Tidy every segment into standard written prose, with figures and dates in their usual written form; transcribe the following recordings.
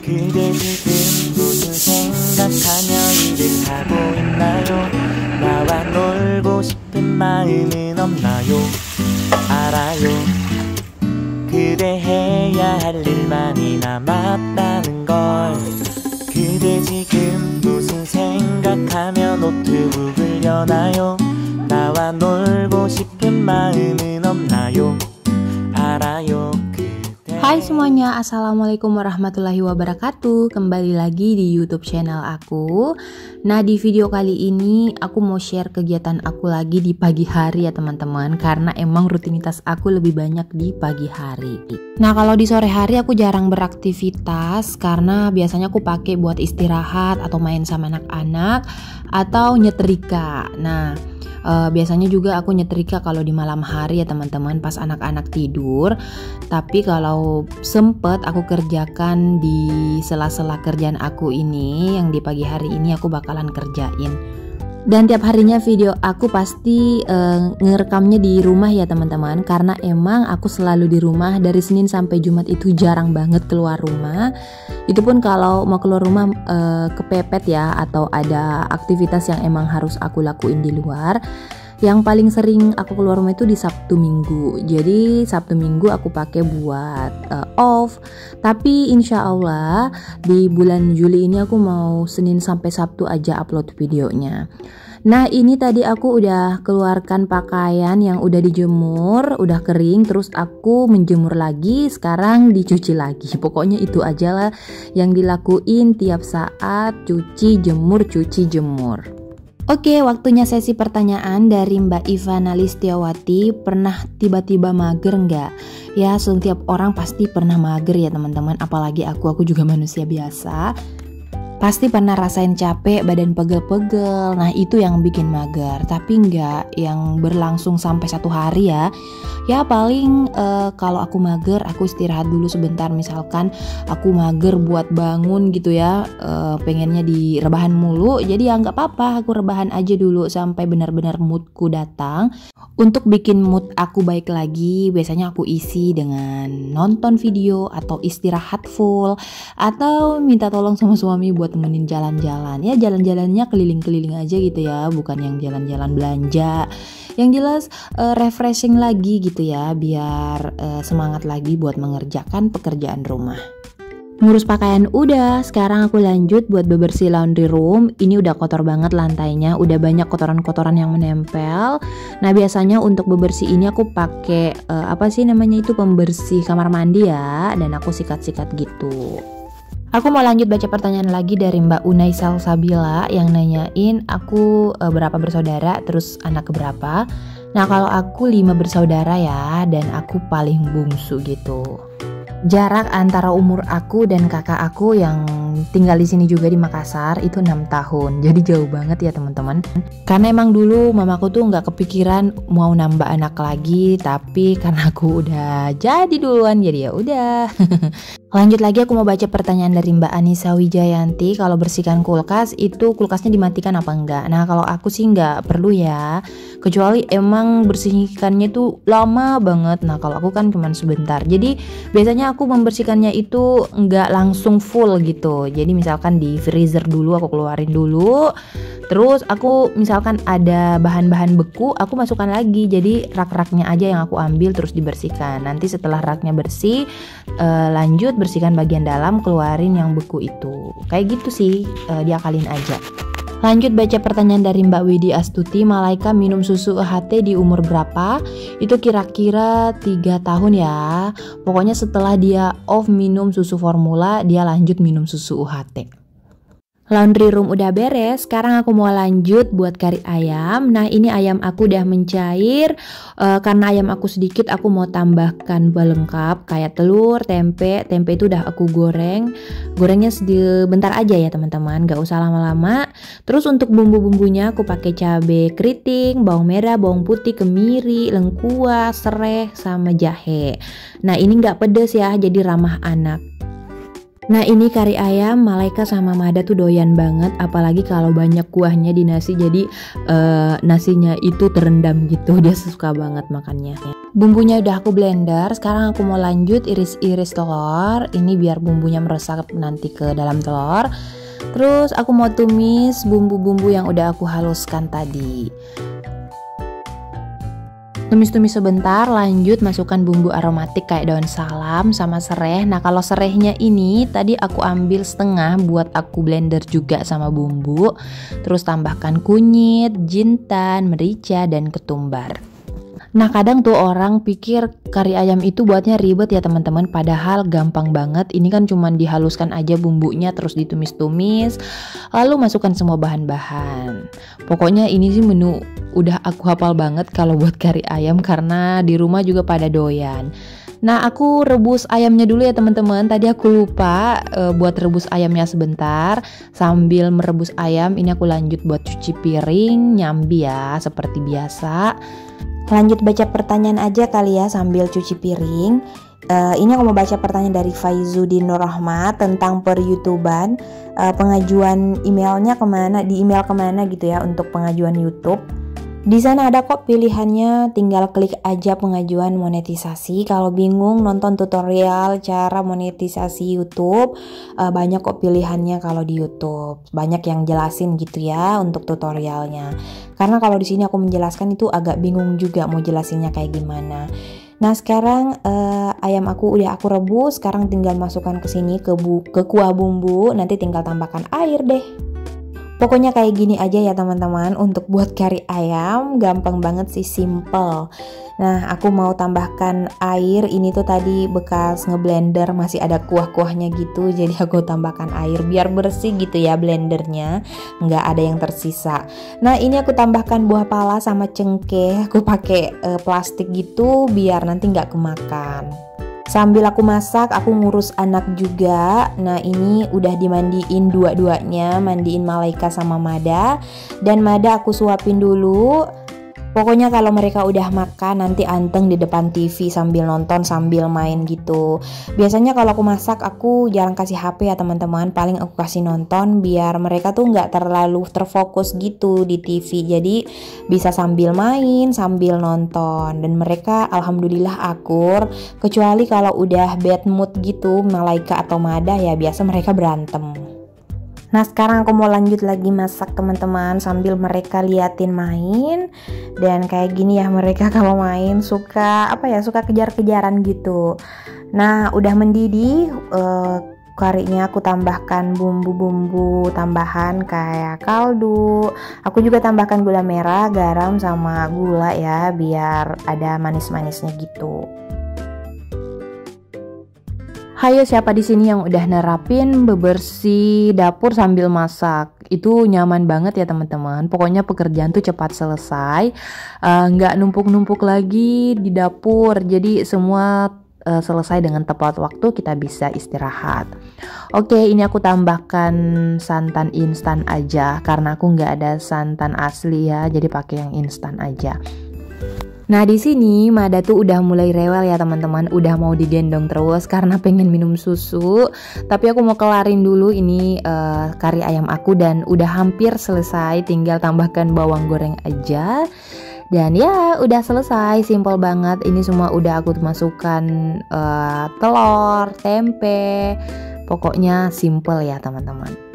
그대 지금 무슨 생각하며 일을 하고 있나요? 나와 놀고 싶은 마음은 없나요? 알아요. 그대 해야 할 일만이 남았다는 걸. 그대 지금 무슨 생각하며 노트북을 여나요? 나와 놀고 싶은 마음은 없나요? 알아요. Hai semuanya, assalamualaikum warahmatullahi wabarakatuh. Kembali lagi di YouTube channel aku. Nah, di video kali ini aku mau share kegiatan aku lagi di pagi hari ya teman-teman, karena emang rutinitas aku lebih banyak di pagi hari. Nah, kalau di sore hari aku jarang beraktivitas karena biasanya aku pakai buat istirahat atau main sama anak-anak atau nyetrika. Nah, biasanya juga aku nyetrika kalau di malam hari ya teman-teman, pas anak-anak tidur. Tapi kalau sempet aku kerjakan di sela-sela kerjaan aku ini, yang di pagi hari ini aku bakalan kerjain. Dan tiap harinya video aku pasti ngerekamnya di rumah ya teman-teman, karena emang aku selalu di rumah dari Senin sampai Jumat, itu jarang banget keluar rumah. Itu pun kalau mau keluar rumah kepepet ya, atau ada aktivitas yang emang harus aku lakuin di luar. Yang paling sering aku keluar rumah itu di Sabtu Minggu. Jadi Sabtu Minggu aku pakai buat off. Tapi insya Allah di bulan Juli ini aku mau Senin sampai Sabtu aja upload videonya. Nah, ini tadi aku udah keluarkan pakaian yang udah dijemur, udah kering, terus aku menjemur lagi, sekarang dicuci lagi. Pokoknya itu aja lah yang dilakuin tiap saat, cuci, jemur, cuci, jemur. Oke, waktunya sesi pertanyaan dari Mbak Ivana Listiawati. Pernah tiba-tiba mager nggak? Ya, setiap orang pasti pernah mager ya teman-teman, apalagi aku juga manusia biasa. Pasti pernah rasain capek, badan pegel-pegel. Nah, itu yang bikin mager. Tapi nggak yang berlangsung sampai 1 hari ya. Ya paling kalau aku mager, aku istirahat dulu sebentar. Misalkan aku mager buat bangun gitu ya, pengennya di rebahan mulu. Jadi ya nggak apa-apa, aku rebahan aja dulu sampai benar-benar moodku datang. Untuk bikin mood aku baik lagi, biasanya aku isi dengan nonton video atau istirahat full, atau minta tolong sama suami buat temenin jalan-jalan. Ya jalan-jalannya keliling-keliling aja gitu ya, bukan yang jalan-jalan belanja. Yang jelas refreshing lagi gitu ya, biar semangat lagi buat mengerjakan pekerjaan rumah. Ngurus pakaian udah, sekarang aku lanjut buat bebersih laundry room. Ini udah kotor banget lantainya, udah banyak kotoran-kotoran yang menempel. Nah, biasanya untuk bebersih ini aku pakai pembersih kamar mandi ya, dan aku sikat-sikat gitu. Aku mau lanjut baca pertanyaan lagi dari Mbak Unai Salsabila yang nanyain aku berapa bersaudara, terus anak keberapa. Nah, kalau aku 5 bersaudara ya, dan aku paling bungsu gitu. Jarak antara umur aku dan kakak aku yang tinggal di sini juga di Makassar itu 6 tahun. Jadi jauh banget ya teman-teman. Karena emang dulu mamaku tuh nggak kepikiran mau nambah anak lagi, tapi karena aku udah jadi duluan, jadi ya udah. Lanjut lagi, aku mau baca pertanyaan dari Mbak Anissa Wijayanti. Kalau bersihkan kulkas, itu kulkasnya dimatikan apa enggak? Nah, kalau aku sih nggak perlu ya, kecuali emang bersihkannya tuh lama banget. Nah, kalau aku kan cuma sebentar. Jadi biasanya aku membersihkannya itu nggak langsung full gitu. Jadi misalkan di freezer dulu, aku keluarin dulu. Terus aku misalkan ada bahan-bahan beku, aku masukkan lagi. Jadi rak-raknya aja yang aku ambil terus dibersihkan. Nanti setelah raknya bersih, lanjut bersihkan bagian dalam, keluarin yang beku itu. Kayak gitu sih, diakalin aja. Lanjut baca pertanyaan dari Mbak Widi Astuti. Malaika minum susu UHT di umur berapa? Itu kira-kira 3 tahun ya. Pokoknya setelah dia off minum susu formula, dia lanjut minum susu UHT. Laundry room udah beres, sekarang aku mau lanjut buat kari ayam. Nah, ini ayam aku udah mencair. Karena ayam aku sedikit, aku mau tambahkan pelengkap kayak telur, tempe. Tempe itu udah aku goreng. Gorengnya sebentar aja ya teman-teman, gak usah lama-lama. Terus untuk bumbu-bumbunya aku pakai cabai keriting, bawang merah, bawang putih, kemiri, lengkuas, sereh, sama jahe. Nah, ini gak pedes ya, jadi ramah anak. Nah ini kari ayam, Malaika sama Mada tuh doyan banget, apalagi kalau banyak kuahnya di nasi, jadi nasinya itu terendam gitu, dia suka banget makannya. Bumbunya udah aku blender, sekarang aku mau lanjut iris-iris telur, ini biar bumbunya meresap nanti ke dalam telur. Terus aku mau tumis bumbu-bumbu yang udah aku haluskan tadi. Tumis-tumis sebentar, lanjut masukkan bumbu aromatik kayak daun salam sama serai. Nah kalau serainya ini tadi aku ambil setengah buat aku blender juga sama bumbu. Terus tambahkan kunyit, jintan, merica, dan ketumbar. Nah kadang tuh orang pikir kari ayam itu buatnya ribet ya teman-teman, padahal gampang banget. Ini kan cuman dihaluskan aja bumbunya, terus ditumis-tumis, lalu masukkan semua bahan-bahan. Pokoknya ini sih menu udah aku hafal banget kalau buat kari ayam, karena di rumah juga pada doyan. Nah aku rebus ayamnya dulu ya teman-teman. Tadi aku lupa buat rebus ayamnya sebentar. Sambil merebus ayam ini aku lanjut buat cuci piring, nyambi ya seperti biasa. Lanjut baca pertanyaan aja kali ya sambil cuci piring. Ini aku mau baca pertanyaan dari Faizuddin Nur Rahmat tentang per YouTubean. Pengajuan emailnya kemana, di email kemana gitu ya untuk pengajuan YouTube. Di sana ada kok pilihannya, tinggal klik aja pengajuan monetisasi. Kalau bingung nonton tutorial cara monetisasi YouTube, banyak kok pilihannya kalau di YouTube. Banyak yang jelasin gitu ya untuk tutorialnya. Karena kalau di sini aku menjelaskan itu agak bingung juga mau jelasinnya kayak gimana. Nah sekarang ayam aku udah aku rebus, sekarang tinggal masukkan ke sini ke kuah bumbu, nanti tinggal tambahkan air deh. Pokoknya kayak gini aja ya teman-teman untuk buat kari ayam, gampang banget sih, simple. Nah aku mau tambahkan air, ini tuh tadi bekas ngeblender masih ada kuah-kuahnya gitu, jadi aku tambahkan air biar bersih gitu ya blendernya, nggak ada yang tersisa. Nah ini aku tambahkan buah pala sama cengkeh, aku pakai plastik gitu biar nanti nggak kemakan. Sambil aku masak, aku ngurus anak juga. Nah ini udah dimandiin dua-duanya, mandiin Malaika sama Mada. Dan Mada aku suapin dulu. Pokoknya kalau mereka udah makan nanti anteng di depan TV sambil nonton sambil main gitu. Biasanya kalau aku masak aku jarang kasih HP ya teman-teman, paling aku kasih nonton biar mereka tuh nggak terlalu terfokus gitu di TV. Jadi bisa sambil main sambil nonton, dan mereka alhamdulillah akur. Kecuali kalau udah bad mood gitu Malaika atau Mada ya biasa mereka berantem. Nah sekarang aku mau lanjut lagi masak teman-teman sambil mereka liatin main. Dan kayak gini ya mereka kalau main suka suka kejar-kejaran gitu. Nah udah mendidih, karinya aku tambahkan bumbu-bumbu tambahan kayak kaldu. Aku juga tambahkan gula merah, garam sama gula ya biar ada manis-manisnya gitu. Hayo siapa di sini yang udah nerapin bebersih dapur sambil masak? Itu nyaman banget ya teman-teman. Pokoknya pekerjaan tuh cepat selesai, nggak numpuk-numpuk lagi di dapur. Jadi semua selesai dengan tepat waktu, kita bisa istirahat. Oke, ini aku tambahkan santan instan aja karena aku nggak ada santan asli ya, jadi pakai yang instan aja. Nah di sini Mada tuh udah mulai rewel ya teman-teman, udah mau digendong terus karena pengen minum susu. Tapi aku mau kelarin dulu ini kari ayam aku dan udah hampir selesai, tinggal tambahkan bawang goreng aja. Dan ya udah selesai, simple banget. Ini semua udah aku masukkan telur, tempe, pokoknya simple ya teman-teman.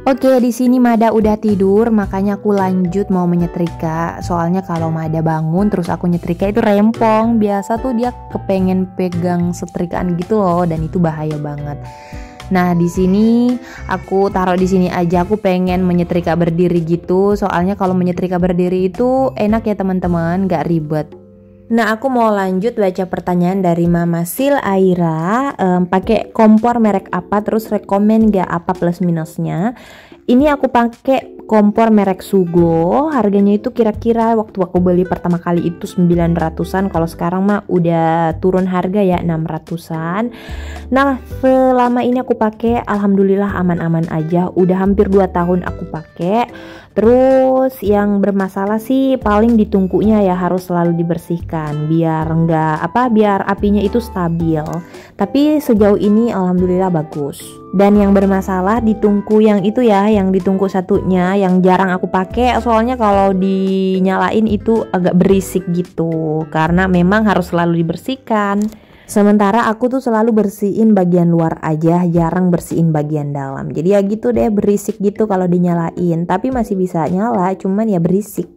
Oke, di sini Mada udah tidur, makanya aku lanjut mau menyetrika. Soalnya kalau Mada bangun terus aku nyetrika itu rempong. Biasa tuh dia kepengen pegang setrikaan gitu loh, dan itu bahaya banget. Nah, di sini aku taruh di sini aja. Aku pengen menyetrika berdiri gitu. Soalnya kalau menyetrika berdiri itu enak ya teman-teman, nggak ribet. Nah aku mau lanjut baca pertanyaan dari Mama Sil Aira. Pakai kompor merek apa, terus rekomen gak apa plus minusnya. Ini aku pakai kompor merek Sugo. Harganya itu kira-kira waktu aku beli pertama kali itu 900-an. Kalau sekarang mah udah turun harga ya, 600-an. Nah, selama ini aku pakai alhamdulillah aman-aman aja. Udah hampir 2 tahun aku pakai. Terus yang bermasalah sih paling di tungkunya ya, harus selalu dibersihkan biar biar apinya itu stabil. Tapi sejauh ini alhamdulillah bagus. Dan yang bermasalah di tungku yang itu ya, yang di tungku satunya yang jarang aku pakai, soalnya kalau dinyalain itu agak berisik gitu, karena memang harus selalu dibersihkan. Sementara aku tuh selalu bersihin bagian luar aja, jarang bersihin bagian dalam. Jadi ya gitu deh, berisik gitu kalau dinyalain. Tapi masih bisa nyala, cuman ya berisik.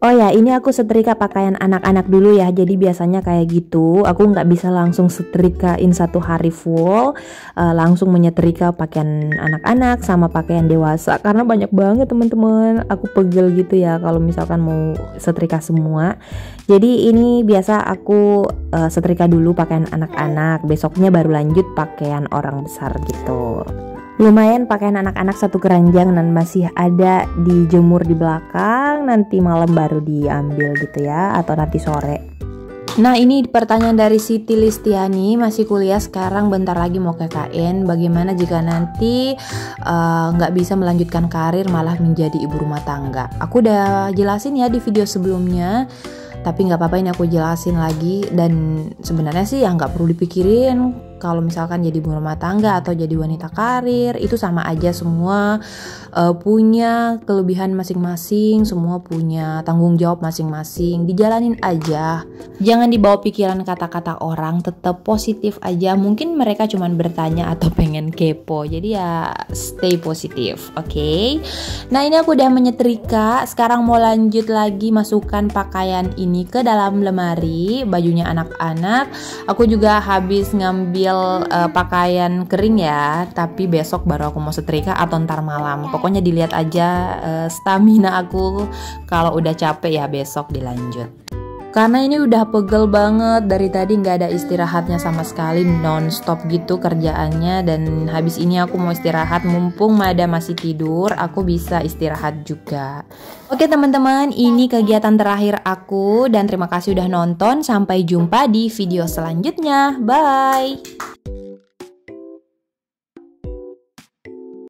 Oh ya, ini aku setrika pakaian anak-anak dulu ya. Jadi biasanya kayak gitu, aku nggak bisa langsung setrikain satu hari full, langsung menyetrika pakaian anak-anak sama pakaian dewasa, karena banyak banget teman-teman. Aku pegel gitu ya kalau misalkan mau setrika semua. Jadi ini biasa aku setrika dulu pakaian anak-anak, besoknya baru lanjut pakaian orang besar gitu. Lumayan pakaian anak-anak satu keranjang dan masih ada dijemur di belakang, nanti malam baru diambil gitu ya, atau nanti sore. Nah, ini pertanyaan dari Siti Listiani, masih kuliah sekarang, bentar lagi mau KKN. Bagaimana jika nanti nggak bisa melanjutkan karir malah menjadi ibu rumah tangga? Aku udah jelasin ya di video sebelumnya, tapi nggak apa-apa, ini aku jelasin lagi. Dan sebenarnya sih ya nggak perlu dipikirin. Kalau misalkan jadi ibu rumah tangga atau jadi wanita karir, itu sama aja, semua punya kelebihan masing-masing, semua punya tanggung jawab masing-masing. Dijalanin aja, jangan dibawa pikiran kata-kata orang, tetap positif aja. Mungkin mereka cuma bertanya atau pengen kepo, jadi ya stay positif, oke? Nah, ini aku udah menyetrika, sekarang mau lanjut lagi masukkan pakaian ini ke dalam lemari, bajunya anak-anak. Aku juga habis ngambil pakaian kering ya, tapi besok baru aku mau setrika atau ntar malam. Pokoknya dilihat aja stamina aku, kalau udah capek ya besok dilanjut. Karena ini udah pegel banget, dari tadi nggak ada istirahatnya sama sekali, non-stop gitu kerjaannya. Dan habis ini aku mau istirahat, mumpung Mada masih tidur, aku bisa istirahat juga. Oke teman-teman, ini kegiatan terakhir aku, dan terima kasih udah nonton. Sampai jumpa di video selanjutnya, bye.